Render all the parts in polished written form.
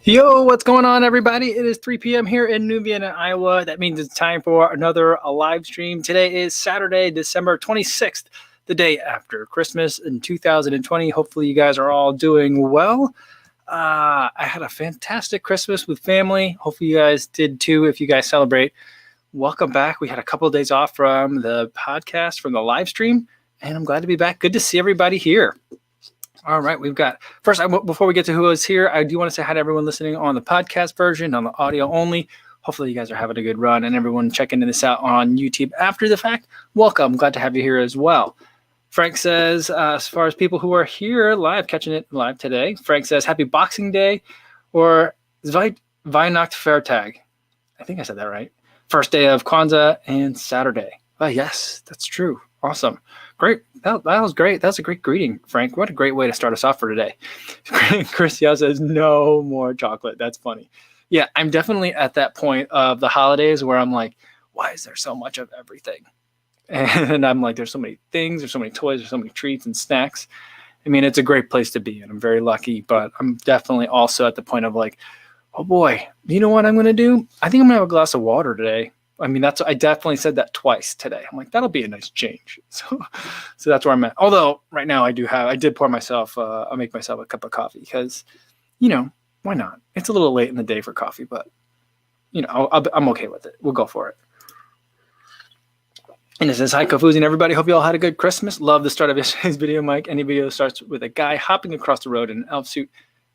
Yo, what's going on, everybody? It is 3 p.m. here in New Vienna, Iowa. That means it's time for another live stream. Today is Saturday, December 26th, the day after Christmas in 2020. Hopefully, you guys are all doing well. I had a fantastic Christmas with family. Hopefully, you guys did too if you guys celebrate. Welcome back. We had a couple of days off from the podcast, from the live stream, and I'm glad to be back. Good to see everybody here. All right, we've got first. Before we get to who is here, I do want to say hi to everyone listening on the podcast version, on the audio only. Hopefully, you guys are having a good run, and everyone checking this out on YouTube after the fact. Welcome, glad to have you here as well. Frank says, as far as people who are here live, catching it live today, Frank says, "Happy Boxing Day," or Weihnachtfertag. I think I said that right. First day of Kwanzaa and Saturday. Oh, yes, that's true. Awesome. Great. That was great. That's a great greeting, Frank. What a great way to start us off for today. Chris Yao says, no more chocolate. That's funny. Yeah, I'm definitely at that point of the holidays where I'm like, why is there so much of everything? And I'm like, there's so many things, there's so many toys, there's so many treats and snacks. I mean, it's a great place to be, and I'm very lucky, but I'm definitely also at the point of like, oh boy, you know what I'm going to do? I think I'm going to have a glass of water today. I mean, I definitely said that twice today. I'm like, that'll be a nice change. So that's where I'm at. Although right now I did pour myself, I'll make myself a cup of coffee because, why not? It's a little late in the day for coffee, but I'm okay with it. We'll go for it. And it says, hi, Kofuzi and everybody. Hope you all had a good Christmas. Love the start of yesterday's video, Mike. Any video that starts with a guy hopping across the road in an elf suit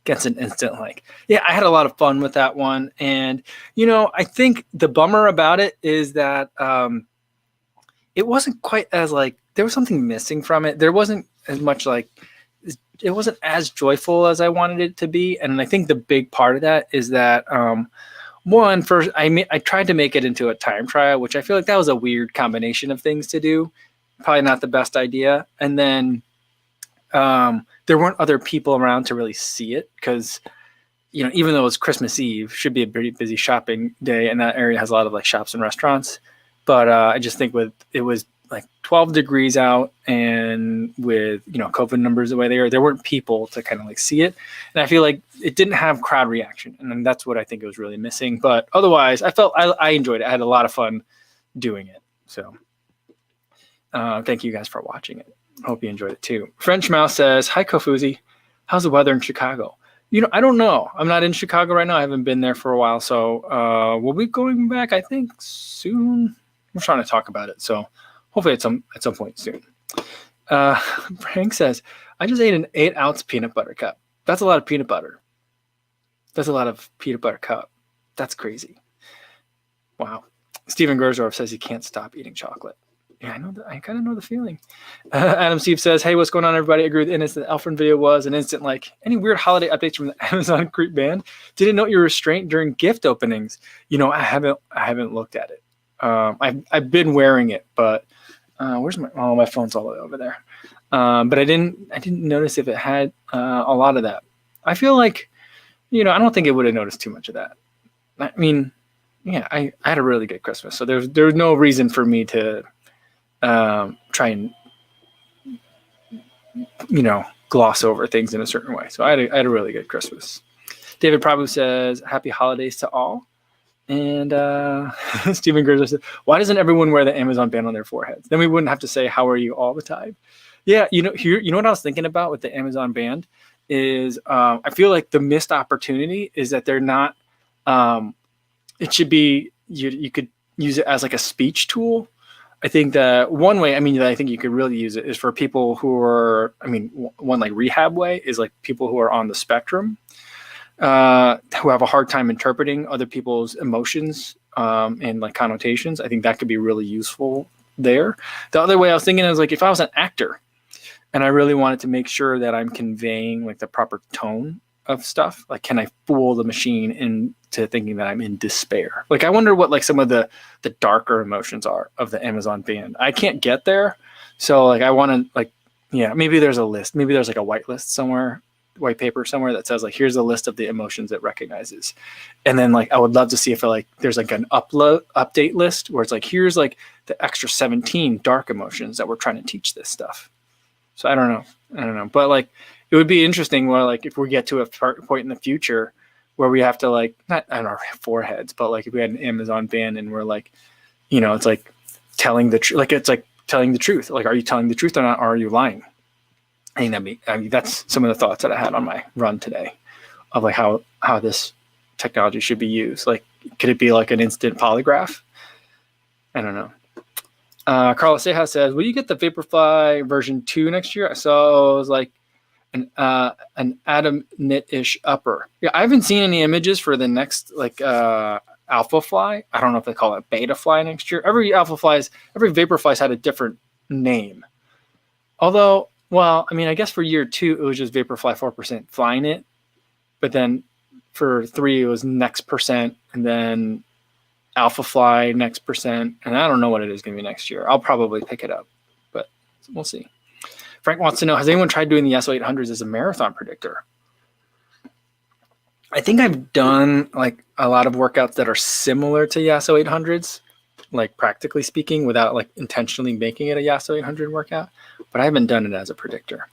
gets an instant like. Yeah, I had a lot of fun with that one. And, I think the bummer about it is that it wasn't quite as like, there was something missing from it. There wasn't as much like, it wasn't as joyful as I wanted it to be. And I think the big part of that is that, first, I tried to make it into a time trial, which I feel like that was a weird combination of things to do. Probably not the best idea. And then, there weren't other people around to really see it because, even though it's Christmas Eve, should be a pretty busy shopping day, and that area has a lot of like shops and restaurants. But I just think it was like 12 degrees out, and with COVID numbers the way they are, there weren't people to kind of like see it, and I feel like it didn't have crowd reaction, and that's what I think it was really missing. But otherwise, I enjoyed it. I had a lot of fun doing it. So thank you guys for watching it. Hope you enjoyed it too. French Mouse says, hi, Kofuzi. How's the weather in Chicago? I don't know. I'm not in Chicago right now. I haven't been there for a while. So we'll be going back, I think, soon. We're trying to talk about it. So hopefully at some point soon. Frank says, I just ate an 8-ounce peanut butter cup. That's a lot of peanut butter. That's a lot of peanut butter cup. That's crazy. Wow. Steven Gersdorf says he can't stop eating chocolate. Yeah, I know that. I kind of know the feeling. Adam Steve says, hey, what's going on, everybody? I agree with Innes. The Alfred video was an instant like. Any weird holiday updates from the Amazon Creep band? Didn't know your restraint during gift openings. I haven't looked at it. I've been wearing it, but where's my phone's all the way over there. But I didn't notice if it had a lot of that. I feel like, I don't think it would have noticed too much of that. I mean, yeah, I had a really good Christmas, so there's no reason for me to try and gloss over things in a certain way. So I had a really good Christmas. David Prabhu says, happy holidays to all. And Stephen Gerzer said, why doesn't everyone wear the Amazon band on their foreheads? Then we wouldn't have to say, how are you all the time? Yeah, what I was thinking about with the Amazon band is I feel like the missed opportunity is that they're not it should be you could use it as like a speech tool. I think that one way, that I think you could really use it is for people who are, one like rehab way is like people who are on the spectrum, who have a hard time interpreting other people's emotions and like connotations. I think that could be really useful there. The other way I was thinking is like if I was an actor and I really wanted to make sure that I'm conveying like the proper tone of stuff, like can I fool the machine into thinking that I'm in despair? Like I wonder what like some of the darker emotions are of the Amazon band. I can't get there, so like I want to like maybe there's a list, maybe there's like a white paper somewhere that says like here's a list of the emotions it recognizes, and then like I would love to see if there's like an update list where it's like here's like the extra 17 dark emotions that we're trying to teach this stuff. So I don't know, but like it would be interesting where like if we get to a point in the future where we have to like, not on our foreheads, but like if we had an Amazon van and we're like, it's like telling the truth, like it's like telling the truth. Like, are you telling the truth or not? Or are you lying? I mean, that's some of the thoughts that I had on my run today of like how this technology should be used. Like, could it be like an instant polygraph? I don't know. Carlos Seja says, will you get the Vaporfly version 2 next year? I saw it was like an Atom Knit-ish upper. Yeah, I haven't seen any images for the next like Alpha Fly. I don't know if they call it Beta Fly next year. Every Vaporfly's had a different name. Although, well, I mean, I guess for year 2 it was just Vaporfly 4% flying it, but then for 3 it was next percent, and then Alpha Fly next percent, and I don't know what it is going to be next year. I'll probably pick it up, but we'll see. Frank wants to know, has anyone tried doing the SO800s as a marathon predictor? I think I've done like a lot of workouts that are similar to Yasso 800s, like practically speaking, without like intentionally making it a Yasso 800 workout, but I haven't done it as a predictor.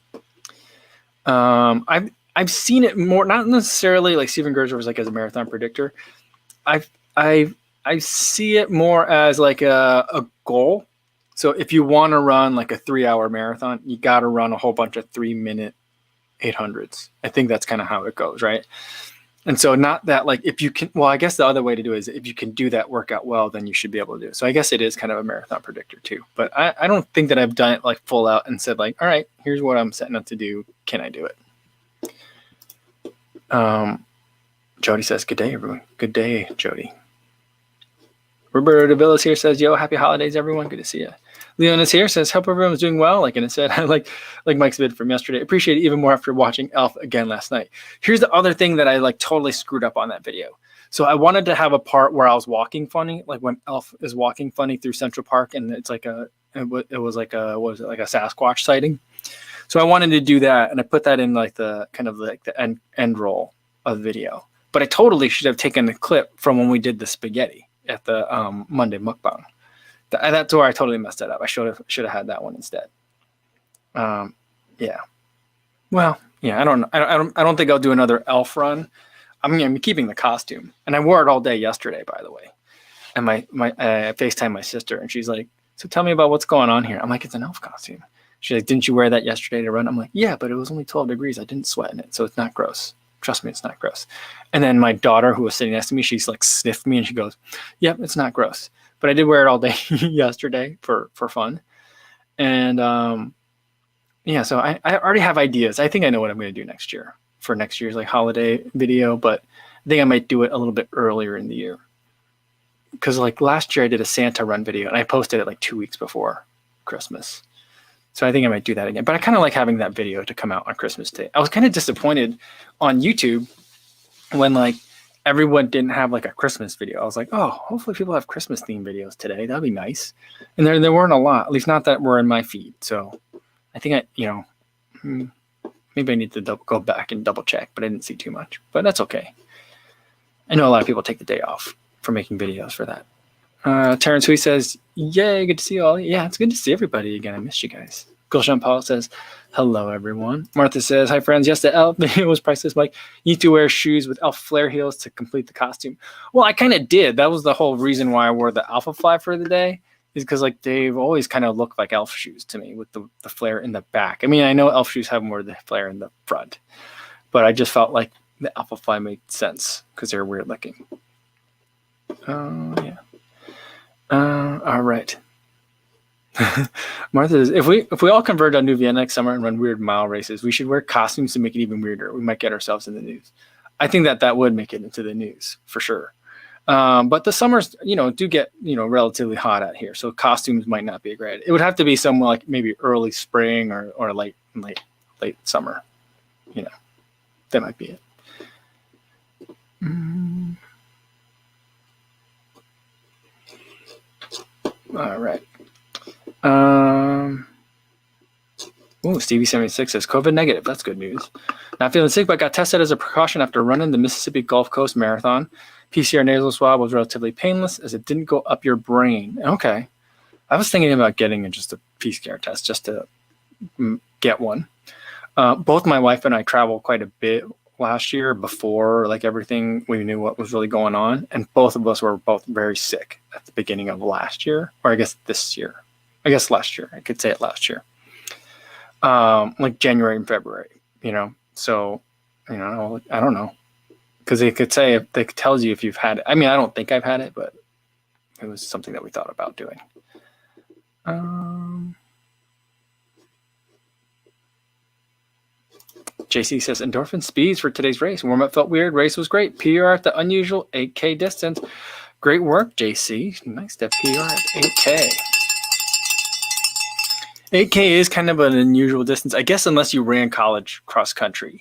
I've seen it more, not necessarily like Steven Gerzer was like as a marathon predictor. I see it more as like a goal. So if you want to run like a 3-hour marathon, you got to run a whole bunch of 3-minute 800s. I think that's kind of how it goes, right? And so not that like if you can, well, I guess the other way to do it is if you can do that workout well, then you should be able to do it. So I guess it is kind of a marathon predictor too. But I don't think that I've done it like full out and said like, all right, here's what I'm setting up to do. Can I do it? Jody says, good day, everyone. Good day, Jody. Roberto Villas here says, yo, happy holidays, everyone. Good to see you. Leon is here, says, hope everyone's doing well. Like I said, I like Mike's vid from yesterday. Appreciate it even more after watching Elf again last night. Here's the other thing that I like totally screwed up on that video. So I wanted to have a part where I was walking funny, like when Elf is walking funny through Central Park, and it's like it was like a Sasquatch sighting. So I wanted to do that, and I put that in like the kind of like the end roll of the video. But I totally should have taken the clip from when we did the spaghetti at the Monday mukbang. That's where I totally messed that up. I should have had that one instead. Yeah. Well, yeah. I don't think I'll do another Elf run. I'm keeping the costume, and I wore it all day yesterday, by the way. And I FaceTimed my sister, and she's like, "So tell me about what's going on here." I'm like, "It's an Elf costume." She's like, "Didn't you wear that yesterday to run?" I'm like, "Yeah, but it was only 12 degrees. I didn't sweat in it, so it's not gross. Trust me, it's not gross." And then my daughter, who was sitting next to me, she's like sniffed me, and she goes, "Yep, it's not gross." But I did wear it all day yesterday for fun. And yeah, so I already have ideas. I think I know what I'm going to do next year for next year's like holiday video, but I think I might do it a little bit earlier in the year. Because like last year I did a Santa run video and I posted it like 2 weeks before Christmas. So I think I might do that again. But I kind of like having that video to come out on Christmas Day. I was kind of disappointed on YouTube when like everyone didn't have like a Christmas video. I was like, oh, hopefully people have Christmas themed videos today. That'd be nice. And there weren't a lot, at least not that were in my feed. So I think maybe I need to go back and double check, but I didn't see too much. But that's okay. I know a lot of people take the day off for making videos for that. Terrence Hui says, yay, good to see you all. Yeah, it's good to see everybody again. I missed you guys. Gulshan Paul says, hello, everyone. Martha says, hi, friends. Yes, the Elf video was priceless, Mike. You need to wear shoes with Elf flare heels to complete the costume. Well, I kind of did. That was the whole reason why I wore the Alpha Fly for the day, is because like they've always kind of looked like Elf shoes to me with the flare in the back. I mean, I know Elf shoes have more of the flare in the front, but I just felt like the Alpha Fly made sense because they're weird looking. Yeah. All right. Martha says, if we all convert on New Vienna next summer and run weird mile races, we should wear costumes to make it even weirder. We might get ourselves in the news. I think that would make it into the news for sure. But the summers, do get, relatively hot out here. So costumes might not be a great. It would have to be somewhere like maybe early spring or late summer. That might be it. All right. Stevie76 says COVID negative. That's good news. Not feeling sick, but got tested as a precaution after running the Mississippi Gulf Coast Marathon. PCR nasal swab was relatively painless as it didn't go up your brain. Okay. I was thinking about getting just a PCR test just to get one. Both my wife and I travel quite a bit last year before like everything, we knew what was really going on. And both of us were both very sick at the beginning of last year, or I guess this year. I guess last year. I could say it last year. Like January and February, So, I don't know. Because they could say, if they could tell you if you've had it. I mean, I don't think I've had it, but it was something that we thought about doing. JC says, endorphin speeds for today's race. Warm-up felt weird. Race was great. PR at the unusual 8K distance. Great work, JC. Nice to PR at 8K. 8K is kind of an unusual distance. I guess unless you ran college cross country,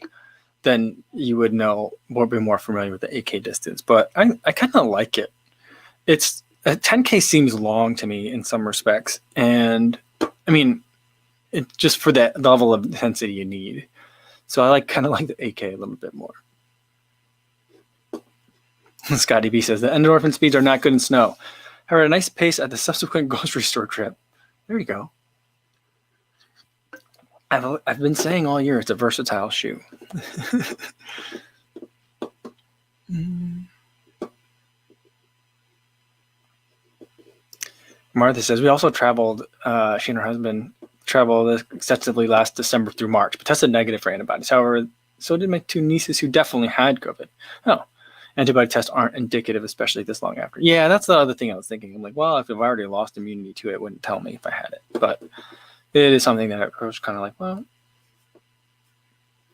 then you would know, or be more familiar with the 8K distance. But I kind of like it. It's 10K seems long to me in some respects. And I mean, it's just for that level of intensity you need. So I kind of like the 8K a little bit more. Scotty B says, the endorphin speeds are not good in snow. However, a nice pace at the subsequent grocery store trip. There you go. I've been saying all year it's a versatile shoe. Martha says, we also traveled, she and her husband traveled extensively last December through March, but tested negative for antibodies. However, so did my two nieces who definitely had COVID. Oh, antibody tests aren't indicative, especially this long after. Yeah, that's the other thing I was thinking. I'm like, well, if I've already lost immunity to it, it wouldn't tell me if I had it. But it is something that I was kind of like, well,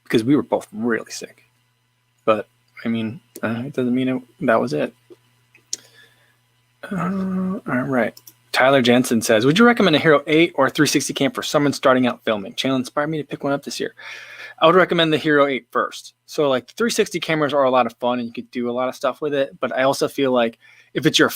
because we were both really sick. But, I mean, it doesn't mean that was it. All right. Tyler Jensen says, would you recommend a Hero 8 or a 360 cam for someone starting out filming? Channel inspired me to pick one up this year. I would recommend the Hero 8 first. So like 360 cameras are a lot of fun and you could do a lot of stuff with it. But I also feel like if you're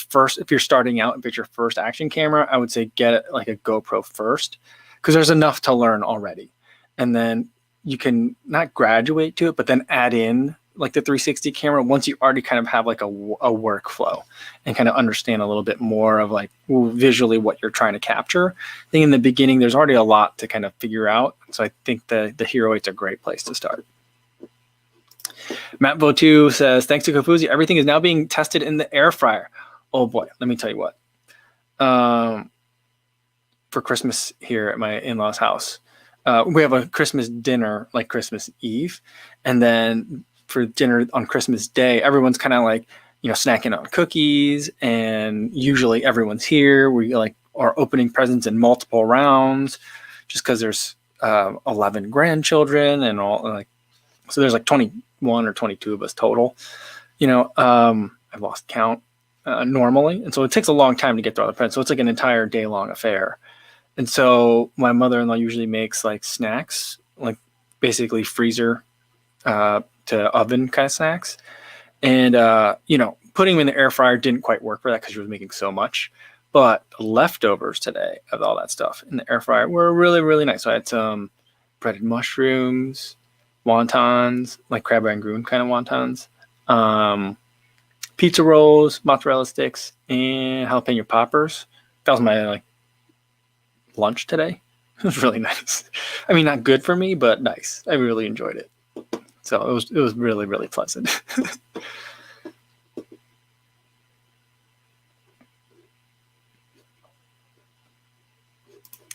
starting out, if it's your first action camera, I would say get like a GoPro first because there's enough to learn already. And then you can not graduate to it, but then add in like the 360 camera once you already kind of have like a workflow and kind of understand a little bit more of like visually what you're trying to capture. I think in the beginning, there's already a lot to kind of figure out. So I think the Hero 8's a great place to start. Matt Votu says, thanks to Kofuzi, everything is now being tested in the air fryer. Oh boy, let me tell you what. For Christmas here at my in-laws' house, we have a Christmas dinner like Christmas Eve. And then for dinner on Christmas Day, everyone's kind of like, snacking on cookies, and usually everyone's here. We like are opening presents in multiple rounds just because there's 11 grandchildren and all, like, so there's like 21 or 22 of us total. I've lost count normally. And so it takes a long time to get through all the presents. So it's like an entire day long affair. And so my mother-in-law usually makes like snacks, like basically freezer to oven kind of snacks. And, putting them in the air fryer didn't quite work for that because she was making so much. But the leftovers today of all that stuff in the air fryer were really, really nice. So I had some breaded mushrooms, wontons, like crab rangoon kind of wontons, pizza rolls, mozzarella sticks, and jalapeno poppers. That was my lunch today. It was really nice. I mean, not good for me, but nice. I really enjoyed it. So it was really, really pleasant.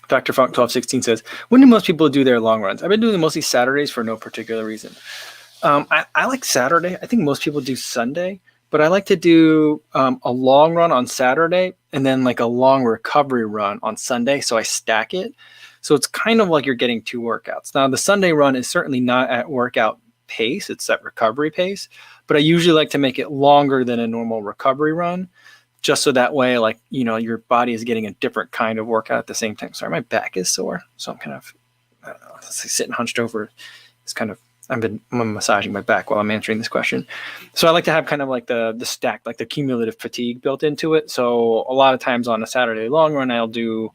Dr. Funk 1216 says, when do most people do their long runs? I've been doing them mostly Saturdays for no particular reason. I like Saturday. I think most people do Sunday, but I like to do a long run on Saturday and then like a long recovery run on Sunday. So I stack it. So it's kind of like you're getting two workouts. Now the Sunday run is certainly not at workout pace. It's at recovery pace, but I usually like to make it longer than a normal recovery run. Just so that way, your body is getting a different kind of workout at the same time. Sorry, my back is sore. So I'm kind of sitting hunched over. It's kind of, I'm massaging my back while I'm answering this question. So I like to have kind of like the stack, like the cumulative fatigue built into it. So a lot of times on a Saturday long run, I'll do,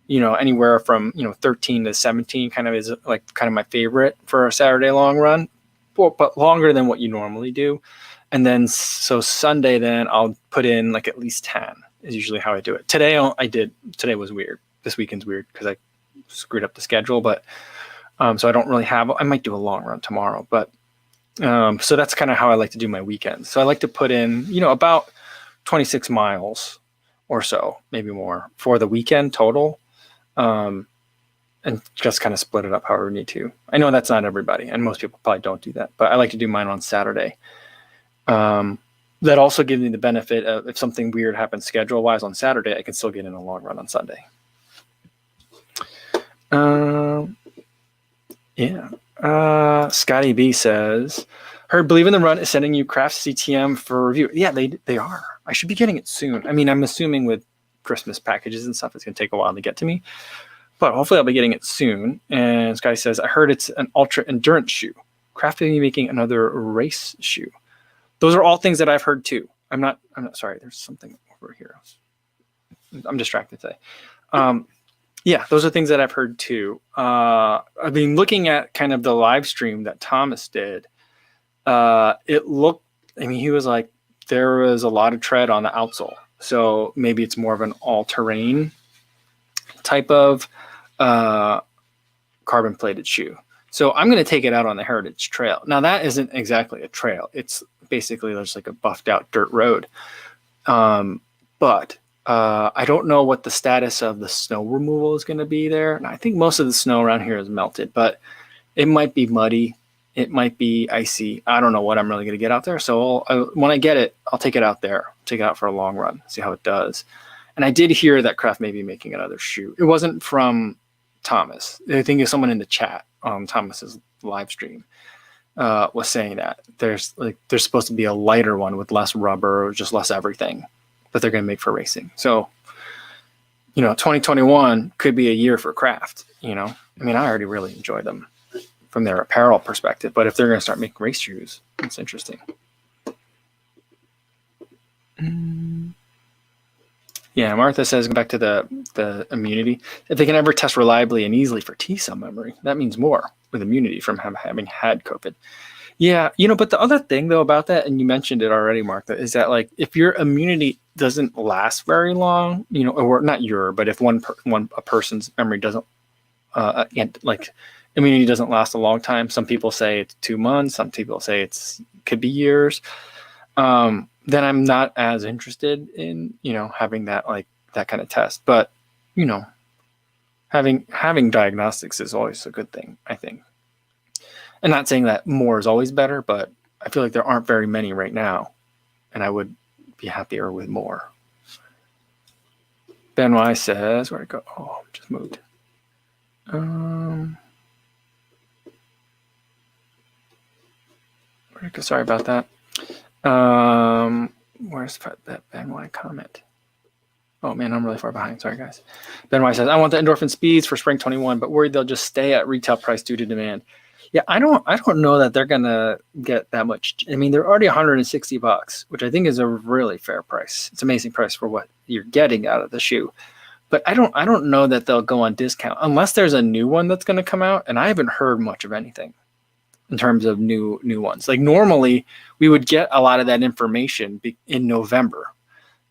anywhere from, 13 to 17 kind of is like kind of my favorite for a Saturday long run, but longer than what you normally do. And then, so Sunday, then I'll put in like at least 10 is usually how I do it. Today was weird. This weekend's weird because I screwed up the schedule, but so I don't really have, I might do a long run tomorrow, but So that's kind of how I like to do my weekends. So I like to put in, about 26 miles or so, maybe more for the weekend total. And just kind of split it up however we need to. I know that's not everybody, and most people probably don't do that, but I like to do mine on Saturday. That also gives me the benefit of if something weird happens schedule-wise on Saturday, I can still get in a long run on Sunday. Scotty B says, heard Believe in the Run is sending you Craft CTM for review. Yeah, they are. I should be getting it soon. I mean, I'm assuming with Christmas packages and stuff, it's going to take a while to get to me. But hopefully I'll be getting it soon. And Scotty says, I heard it's an ultra endurance shoe. Craft may be making another race shoe. Those are all things that I've heard too. I'm not sorry. There's something over here. I'm distracted today. Yeah, those are things that I've heard too. I've been looking at kind of the live stream that Thomas did. It looked, he was like, there was a lot of tread on the outsole. So maybe it's more of an all-terrain type of carbon plated shoe. So I'm going to take it out on the Heritage Trail. Now that isn't exactly a trail. It's basically just like a buffed out dirt road. But I don't know what the status of the snow removal is going to be there. And I think most of the snow around here is melted, but it might be muddy. It might be icy. I don't know what I'm really going to get out there. So when I get it, I'll take it out there, take it out for a long run, see how it does. And I did hear that Craft may be making another shoe. It wasn't from Thomas. I think it's someone in the chat on Thomas's live stream was saying that there's supposed to be a lighter one with less rubber, just less everything that they're going to make for racing. So, 2021 could be a year for Craft. I already really enjoy them from their apparel perspective, but if they're going to start making race shoes, it's interesting. Yeah, Martha says, go back to the immunity. If they can ever test reliably and easily for T-cell memory, that means more with immunity from having had COVID. Yeah, but the other thing, though, about that, and you mentioned it already, Martha, is that, like, if your immunity doesn't last very long, or not but if a person's memory doesn't, immunity doesn't last a long time, some people say it's 2 months, some people say could be years, then I'm not as interested in, having that kind of test. But, having diagnostics is always a good thing, I think. And not saying that more is always better, but I feel like there aren't very many right now, and I would be happier with more. Ben Y says, where'd it go? Oh, just moved. Where'd it go? Sorry about that. Where's that Ben Y comment? Oh man, I'm really far behind. Sorry guys. Ben Y says, I want the endorphin speeds for spring 21, but worried they'll just stay at retail price due to demand. Yeah, I don't know that they're gonna get that much. They're already $160, which I think is a really fair price. It's an amazing price for what you're getting out of the shoe. But I don't know that they'll go on discount unless there's a new one that's gonna come out, and I haven't heard much of anything in terms of new ones. Like normally we would get a lot of that information in November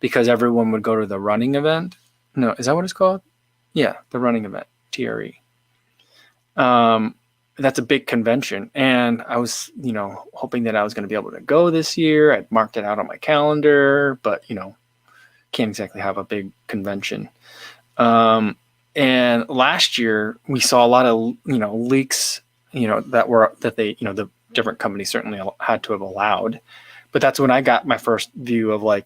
because everyone would go to the running event. No, is that what it's called? Yeah, the running event, TRE. That's a big convention. And I was, hoping that I was going to be able to go this year. I'd marked it out on my calendar, but, can't exactly have a big convention. And last year we saw a lot of, leaks, that they, the different companies certainly had to have allowed. But that's when I got my first view of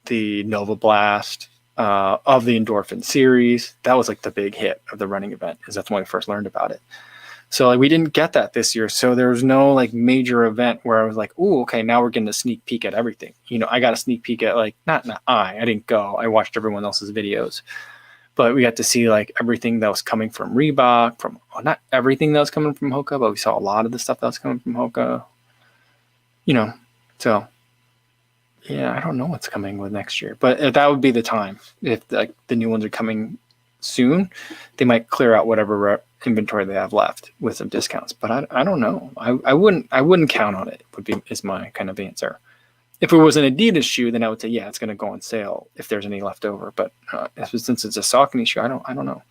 the Nova Blast, of the Endorphin series. That was the big hit of the running event, because that's when I first learned about it. So we didn't get that this year. So there was no major event where I was like, oh, okay, now we're getting a sneak peek at everything. I got a sneak peek at I didn't go. I watched everyone else's videos. But we got to see everything that was coming from Reebok, not everything that was coming from Hoka, but we saw a lot of the stuff that was coming from Hoka. So yeah, I don't know what's coming with next year, but that would be the time. If the new ones are coming soon, they might clear out whatever inventory they have left with some discounts. But I don't know. I wouldn't count on it. Is my kind of answer. If it was an Adidas shoe, then I would say, yeah, it's going to go on sale if there's any left over. But since it's a Saucony shoe, I don't know.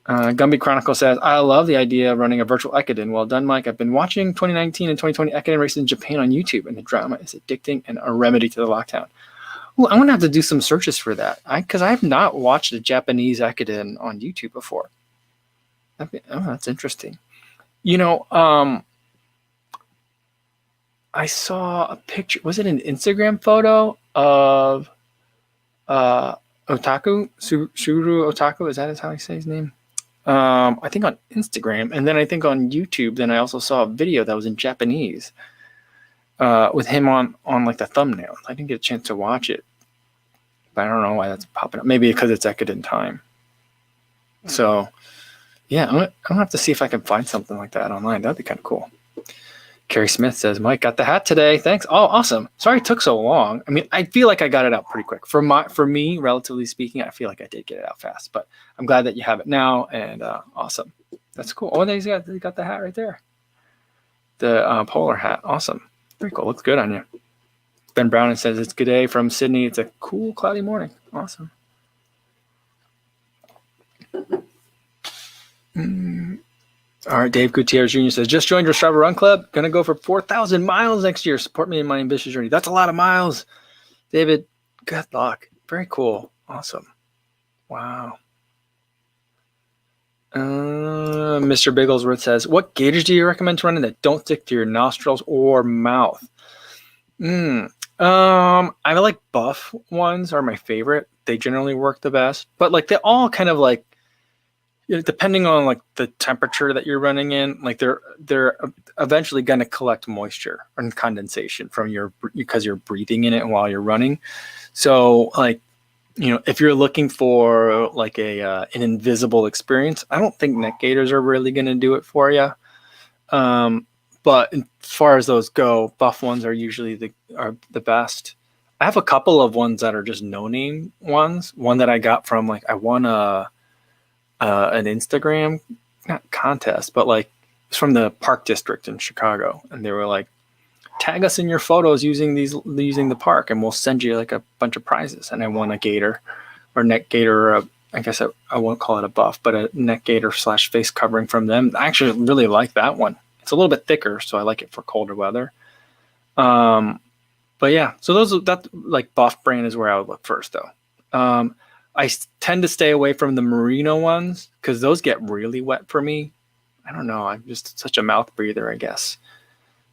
Gumby Chronicle says, I love the idea of running a virtual Ekiden. Well done, Mike. I've been watching 2019 and 2020 Ekiden races in Japan on YouTube, and the drama is addicting and a remedy to the lockdown. Well, I'm going to have to do some searches for that, because I have not watched a Japanese Ekiden on YouTube before. That's interesting. I saw a picture. Was it an Instagram photo of Otaku? Shuru Otaku? Is that how you say his name? I think on Instagram, and then I think on YouTube. Then I also saw a video that was in Japanese with him on like the thumbnail. I didn't get a chance to watch it, but I don't know why that's popping up. Maybe because it's Ekiden time. So yeah, I'm gonna have to see if I can find something like that online. That'd be kind of cool. Carrie Smith says, Mike, got the hat today. Thanks. Oh, awesome. Sorry it took so long. I mean, I feel like I got it out pretty quick. For me, relatively speaking, I feel like I did get it out fast. But I'm glad that you have it now, and awesome. That's cool. Oh, they got the hat right there. The polar hat. Awesome. Very cool. Looks good on you. Ben Brown says, it's good day from Sydney. It's a cool, cloudy morning. Awesome. All right, Dave Gutierrez Jr. says, just joined your Strava Run Club. Going to go for 4,000 miles next year. Support me in my ambitious journey. That's a lot of miles. David, good luck. Very cool. Awesome. Wow. Mr. Bigglesworth says, what gaiters do you recommend to running that don't stick to your nostrils or mouth? I like buff ones are my favorite. They generally work the best. But like they all kind of like, depending on like the temperature that you're running in, like they're eventually going to collect moisture and condensation from because you're breathing in it while you're running. So like, if you're looking for like an invisible experience, I don't think neck gaiters are really going to do it for you. But as far as those go, buff ones are usually the best. I have a couple of ones that are just no name ones. One that I got from I won an Instagram, not contest, but like it's from the Park District in Chicago, and they were like, tag us in your photos using the park, and we'll send you like a bunch of prizes. And I won a gaiter or neck gaiter, or I guess I won't call it a buff, but a neck gaiter / face covering from them. I actually really like that one. It's a little bit thicker, so I like it for colder weather. But yeah, so that like buff brand is where I would look first though. I tend to stay away from the merino ones because those get really wet for me. I don't know. I'm just such a mouth breather, I guess.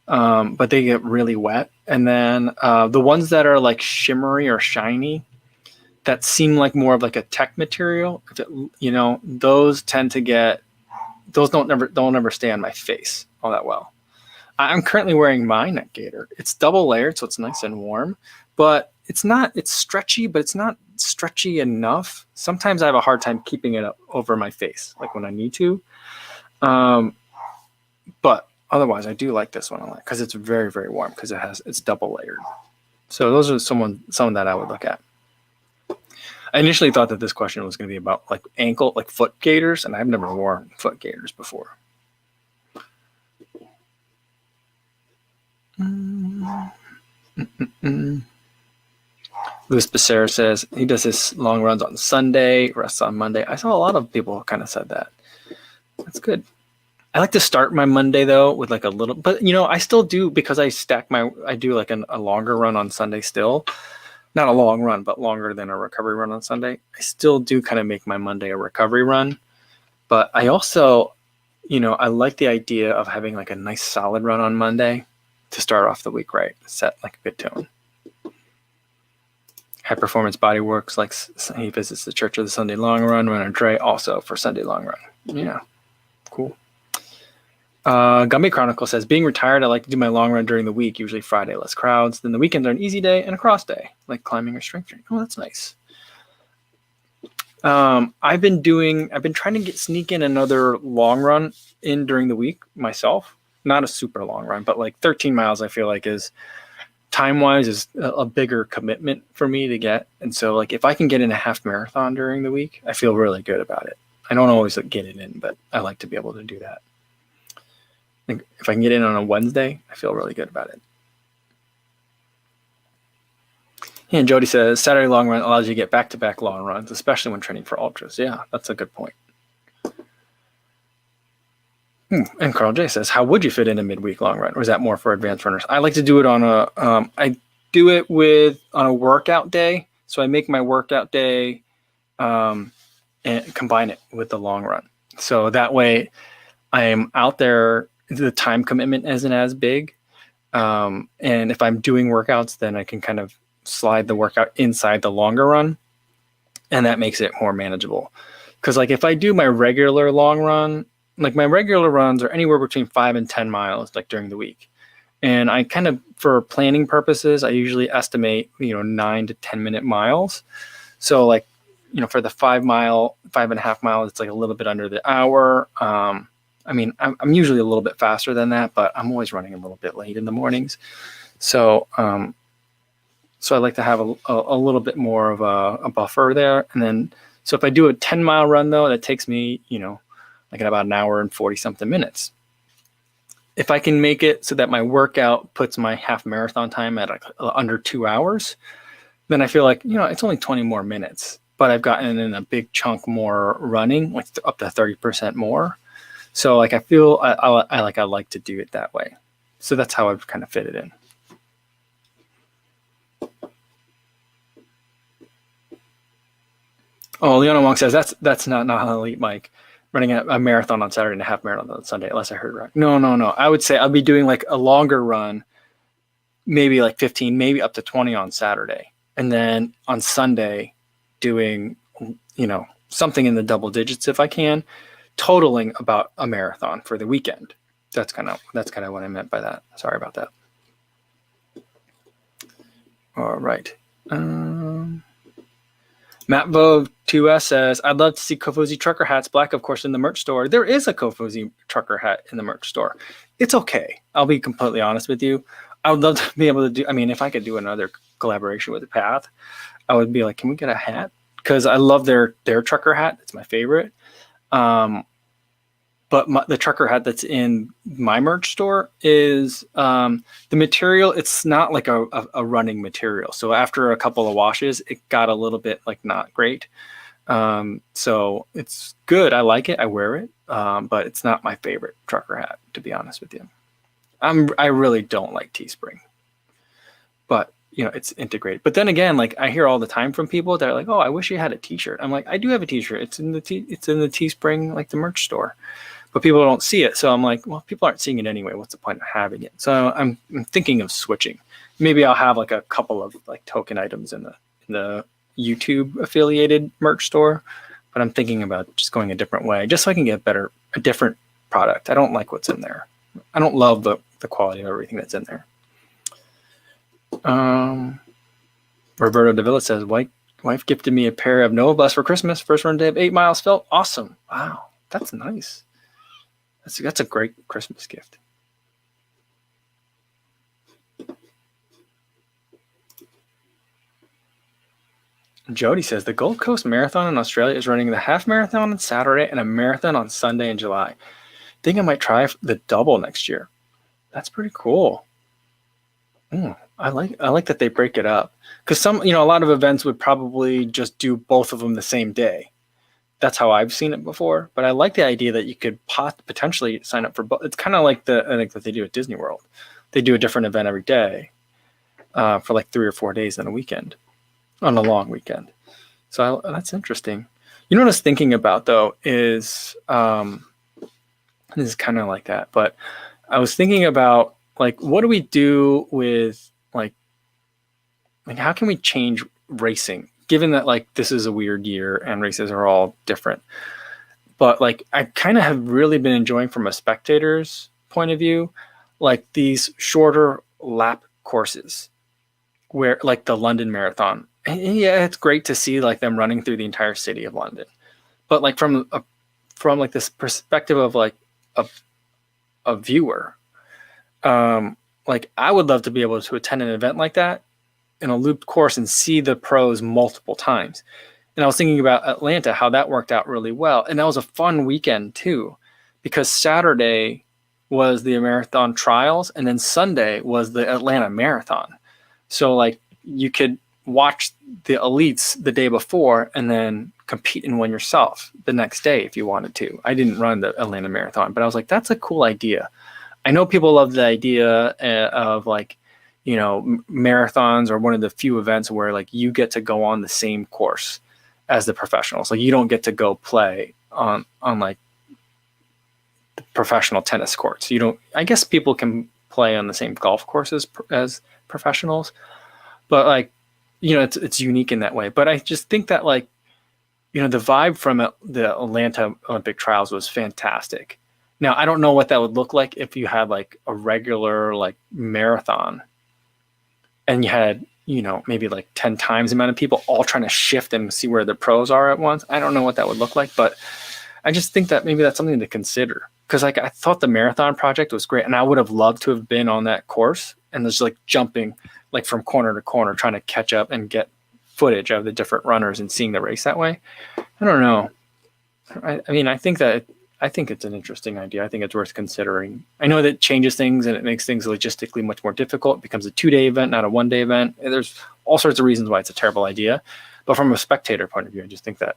But they get really wet. And then the ones that are like shimmery or shiny that seem like more of like a tech material, those tend to get, those don't ever stay on my face all that well. I'm currently wearing my neck gaiter. It's double layered, so it's nice and warm, but it's stretchy, but it's not stretchy enough. Sometimes I have a hard time keeping it up over my face, like when I need to. But otherwise, I do like this one a lot because it's very, very warm because it's double layered. So those are some that I would look at. I initially thought that this question was going to be about like foot gaiters, and I've never worn foot gaiters before. Louis Becerra says he does his long runs on Sunday, rests on Monday. I saw a lot of people kind of said that. That's good. I like to start my Monday though with like a little, but I still do because I do like a longer run on Sunday still. Not a long run, but longer than a recovery run on Sunday. I still do kind of make my Monday a recovery run. But I also, I like the idea of having like a nice solid run on Monday to start off the week right. Set like a good tone. High Performance Bodyworks, like he visits the Church of the Sunday Long Run. Runner Dre also for Sunday Long Run. Yeah, cool. Gumby Chronicle says, being retired, I like to do my long run during the week, usually Friday, less crowds. Then the weekends are an easy day and a cross day, like climbing or strength training. Oh, that's nice. I've been trying to sneak in another long run in during the week myself. Not a super long run, but like 13 miles, I feel like is time-wise is a bigger commitment for me to get. And so like if I can get in a half marathon during the week, I feel really good about it. I don't always get it in, but I like to be able to do that. Like if I can get in on a Wednesday, I feel really good about it. And Jody says, Saturday long run allows you to get back-to-back long runs, especially when training for ultras. Yeah, that's a good point. And Carl J says, how would you fit in a midweek long run? Or is that more for advanced runners? I like to do it on I do it on a workout day. So I make my workout day and combine it with the long run. So that way I am out there, the time commitment isn't as big. And if I'm doing workouts, then I can kind of slide the workout inside the longer run. And that makes it more manageable. Because like if I do my regular long run, like my regular runs are anywhere between 5 and 10 miles, like during the week. And I kind of, for planning purposes, I usually estimate, 9 to 10 minute miles. So like, for the 5.5 miles, it's like a little bit under the hour. I'm usually a little bit faster than that, but I'm always running a little bit late in the mornings. So, so I like to have a little bit more of a buffer there. And then, so if I do a 10-mile run though, that takes me, like about an hour and 40 something minutes. If I can make it so that my workout puts my half marathon time at under 2 hours, then I feel like, it's only 20 more minutes, but I've gotten in a big chunk more running, like up to 30% more. So like, I feel I like to do it that way. So that's how I've kind of fit it in. Oh, Leona Wong says that's not elite, Mike. Running a marathon on Saturday and a half marathon on Sunday, unless I heard right. No. I would say I'll be doing like a longer run, maybe like 15, maybe up to 20 on Saturday. And then on Sunday doing, something in the double digits if I can, totaling about a marathon for the weekend. That's kind of what I meant by that. Sorry about that. All right. Matt Vogue 2S says, I'd love to see Kofuzi trucker hats black, of course, in the merch store. There is a Kofuzi trucker hat in the merch store. It's okay. I'll be completely honest with you. I would love to be able to do, if I could do another collaboration with Path, I would be like, can we get a hat? Because I love their trucker hat. It's my favorite. But the trucker hat that's in my merch store is the material. It's not like a running material. So after a couple of washes, it got a little bit like not great. So it's good. I like it. I wear it. But it's not my favorite trucker hat, to be honest with you. I really don't like Teespring. But it's integrated. But then again, like I hear all the time from people that are like, "Oh, I wish you had a T-shirt." I'm like, I do have a T-shirt. It's in the Teespring, like the merch store. But people don't see it. So I'm like, well, people aren't seeing it anyway. What's the point of having it? So I'm thinking of switching. Maybe I'll have like a couple of like token items in the YouTube affiliated merch store. But I'm thinking about just going a different way, just so I can get a different product. I don't like what's in there. I don't love the quality of everything that's in there. Roberto Davila says, wife gifted me a pair of Nova Bus for Christmas. First run day of 8 miles. Felt awesome. Wow, that's nice. That's a great Christmas gift. Jody says the Gold Coast Marathon in Australia is running the half marathon on Saturday and a marathon on Sunday in July. Think I might try the double next year. That's pretty cool. I like that they break it up, because a lot of events would probably just do both of them the same day. That's how I've seen it before. But I like the idea that you could potentially sign up for both. It's kind of like I think that they do at Disney World. They do a different event every day for like 3 or 4 days on a weekend, on a long weekend. So that's interesting. What I was thinking about though is this is kind of like that, but I was thinking about like, what do we do with like how can we change racing, given that like this is a weird year and races are all different? But like I kind of have really been enjoying, from a spectator's point of view, like these shorter lap courses, where like the London Marathon. And yeah, it's great to see like them running through the entire city of London, but like from like this perspective of like a viewer, like I would love to be able to attend an event like that in a looped course and see the pros multiple times. And I was thinking about Atlanta, how that worked out really well. And that was a fun weekend too, because Saturday was the marathon trials and then Sunday was the Atlanta Marathon. So like you could watch the elites the day before and then compete in one yourself the next day if you wanted to. I didn't run the Atlanta Marathon, but I was like, that's a cool idea. I know people love the idea of like, you know, marathons are one of the few events where like you get to go on the same course as the professionals. Like you don't get to go play on like the professional tennis courts. You don't, I guess people can play on the same golf courses as professionals, but like, you know, it's unique in that way. But I just think that like, you know, the vibe from the Atlanta Olympic trials was fantastic. Now, I don't know what that would look like if you had like a regular like marathon and you had, you know, maybe like 10 times the amount of people all trying to shift and see where the pros are at once. I don't know what that would look like, but I just think that maybe that's something to consider. Because like I thought the marathon project was great and I would have loved to have been on that course and just like jumping like from corner to corner, trying to catch up and get footage of the different runners and seeing the race that way. I don't know. I mean, I think it's an interesting idea. I think it's worth considering. I know that it changes things and it makes things logistically much more difficult. It becomes a 2-day event, not a 1-day event. And there's all sorts of reasons why it's a terrible idea. But from a spectator point of view, I just think that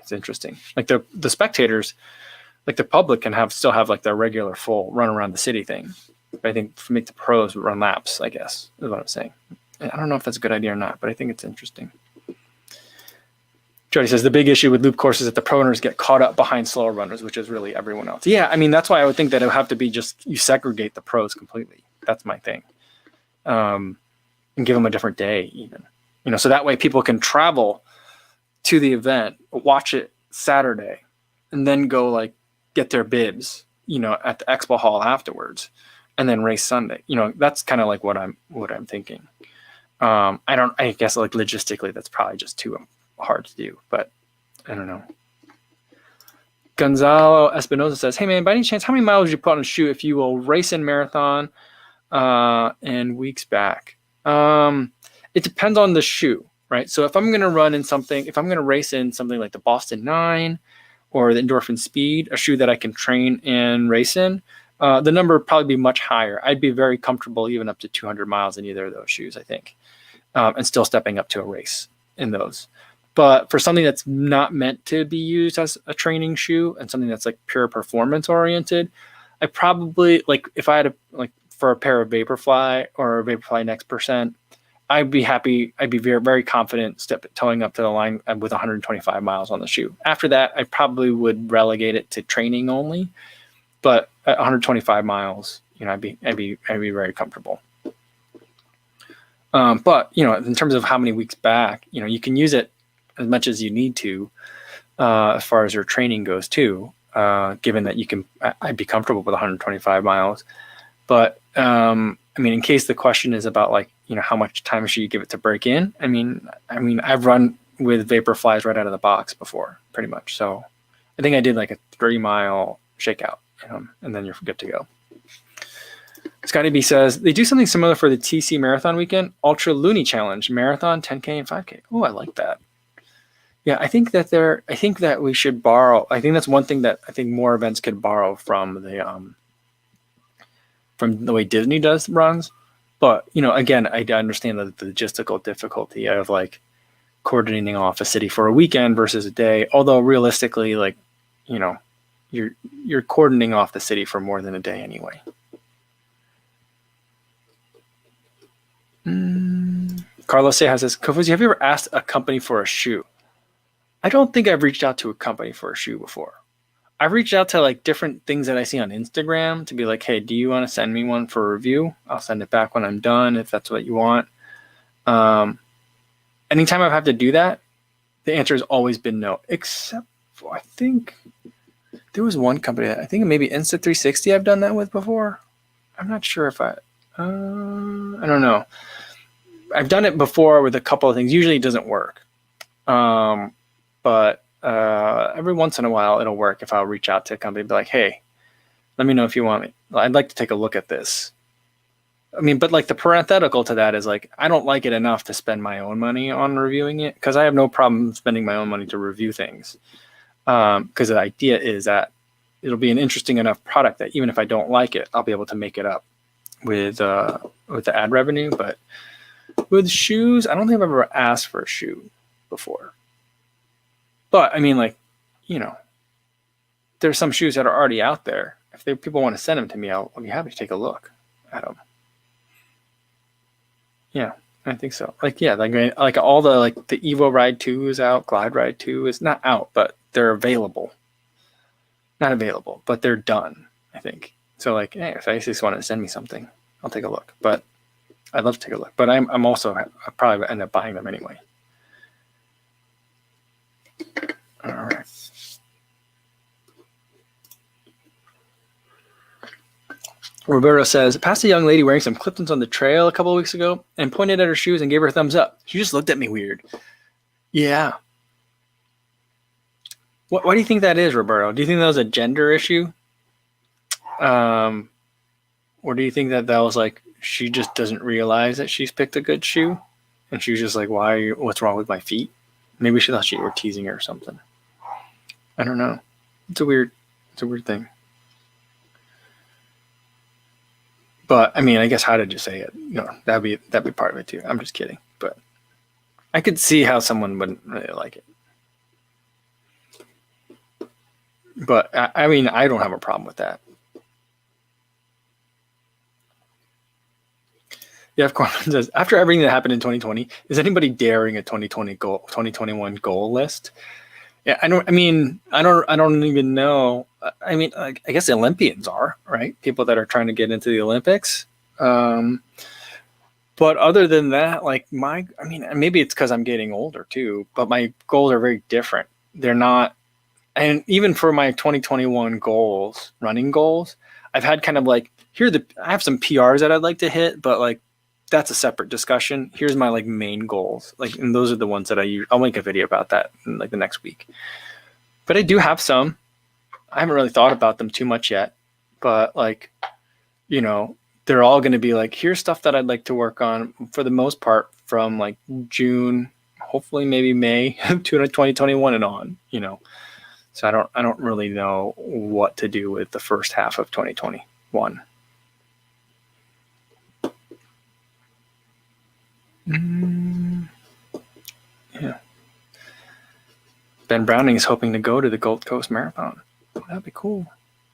it's interesting. Like the spectators, like the public can still have like their regular full run around the city thing. But I think make the pros run laps, I guess, is what I'm saying. I don't know if that's a good idea or not, but I think it's interesting. Jody says the big issue with loop courses is that the pro runners get caught up behind slower runners, which is really everyone else. Yeah, I mean, that's why I would think that it would have to be just you segregate the pros completely. That's my thing. And give them a different day even. You know, so that way people can travel to the event, watch it Saturday, and then go like get their bibs, you know, at the expo hall afterwards, and then race Sunday. You know, that's kind of like what I'm thinking. I guess like logistically, that's probably just too hard to do, but I don't know. Gonzalo Espinoza says, hey man, by any chance, how many miles would you put on a shoe if you will race in marathon and weeks back? It depends on the shoe, right? So if I'm going to race in something like the Boston 9 or the Endorphin Speed, a shoe that I can train and race in, the number would probably be much higher. I'd be very comfortable even up to 200 miles in either of those shoes, I think, and still stepping up to a race in those. But for something that's not meant to be used as a training shoe and something that's like pure performance oriented, I probably like if I had for a pair of Vaporfly or a Vaporfly Next Percent, I'd be happy. I'd be very, very confident towing up to the line with 125 miles on the shoe. After that, I probably would relegate it to training only. But at 125 miles, you know, I'd be very comfortable. But you know, in terms of how many weeks back, you know, you can use it as much as you need to, as far as your training goes too. Given that I'd be comfortable with 125 miles. But I mean, in case the question is about like, you know, how much time should you give it to break in? I mean, I've run with Vaporflies right out of the box before, pretty much. So I think I did like a 3-mile shakeout, and then you're good to go. Scotty B says they do something similar for the TC Marathon weekend, Ultra Looney Challenge, Marathon, 10K, and 5K. Oh, I like that. Yeah, I think that we should borrow. I think that's one thing that I think more events could borrow from the way Disney does runs. But, you know, again, I understand the logistical difficulty of like coordinating off a city for a weekend versus a day. Although realistically, like, you know, you're coordinating off the city for more than a day anyway. Carlos Sejas says, Kofuzi, have you ever asked a company for a shoe? I don't think I've reached out to a company for a shoe before. I've reached out to like different things that I see on Instagram to be like, hey, do you want to send me one for a review? I'll send it back when I'm done if that's what you want. Anytime I've had to do that, the answer has always been no, except for, I think there was one company that I think maybe Insta360 I've done that with before. I'm not sure if I don't know. I've done it before with a couple of things. Usually it doesn't work. But every once in a while it'll work if I'll reach out to a company and be like, hey, let me know if you want me. I'd like to take a look at this. I mean, but like the parenthetical to that is like, I don't like it enough to spend my own money on reviewing it because I have no problem spending my own money to review things. Because the idea is that it'll be an interesting enough product that even if I don't like it, I'll be able to make it up with the ad revenue. But With shoes, I don't think I've ever asked for a shoe before. But I mean, like, there's some shoes that are already out there. If people want to send them to me, I'll be happy to take a look at them. Yeah, I think so. Like all the the Evo Ride 2 is out. Glide Ride 2 is not out, but they're available. Not available, but they're done, I think. So like, hey, if I just want to send me something, I'll take a look. But I'd love to take a look. But I'm also, I'll probably end up buying them anyway. All right. Roberto says, passed a young lady wearing some Cliftons on the trail a couple of weeks ago and pointed at her shoes and gave her a thumbs up. She just looked at me weird. Yeah. Why do you think that is, Roberto? Do you think that was a gender issue? Or do you think that was like, she just doesn't realize that she's picked a good shoe? And she was just like, what's wrong with my feet? Maybe she thought you were teasing her or something. I don't know. It's a weird thing. But I mean, I guess how did you say it? That'd be part of it too. I'm just kidding. But I could see how someone wouldn't really like it. But I mean, I don't have a problem with that. Yeah, of course. Says, after everything that happened in 2020, is anybody daring a 2021 goal list? Yeah, I don't even know. I mean, I guess the Olympians are, right? People that are trying to get into the Olympics. But other than that, maybe it's because I'm getting older too, but my goals are very different. They're not, and even for my 2021 goals, running goals, I've had kind of like, I have some PRs that I'd like to hit, but that's a separate discussion. Here's my main goals. And those are the ones that I'll make a video about that in the next week. But I do have some. I haven't really thought about them too much yet, but they're all going to be here's stuff that I'd like to work on for the most part from June, hopefully maybe May to 2021 and on, So I don't really know what to do with the first half of 2021. Yeah. Ben Browning is hoping to go to the Gold Coast Marathon. That'd be cool.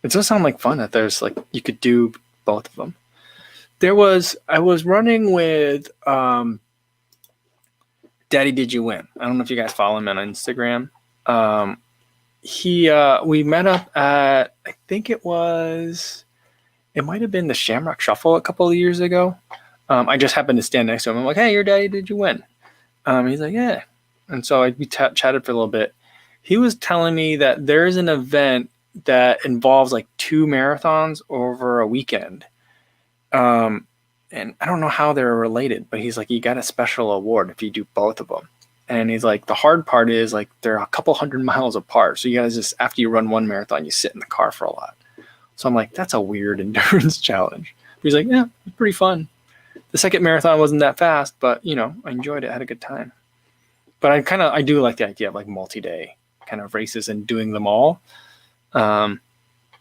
It does sound like fun that there's you could do both of them. I was running with Daddy Did You Win? I don't know if you guys follow him on Instagram. We met up at, I think it might have been the Shamrock Shuffle a couple of years ago. I just happened to stand next to him. I'm like, hey, your Daddy Did You Win? He's like, yeah. And so we chatted for a little bit. He was telling me that there's an event that involves 2 marathons over a weekend. And I don't know how they're related, but he's like, you got a special award if you do both of them. And he's like, the hard part is they're a couple 100 miles apart. So you guys just, after you run one marathon, you sit in the car for a lot. So I'm like, that's a weird endurance challenge. But he's like, yeah, it's pretty fun. The second marathon wasn't that fast, but I enjoyed it. I had a good time. But I do like the idea of multi-day kind of races and doing them all. I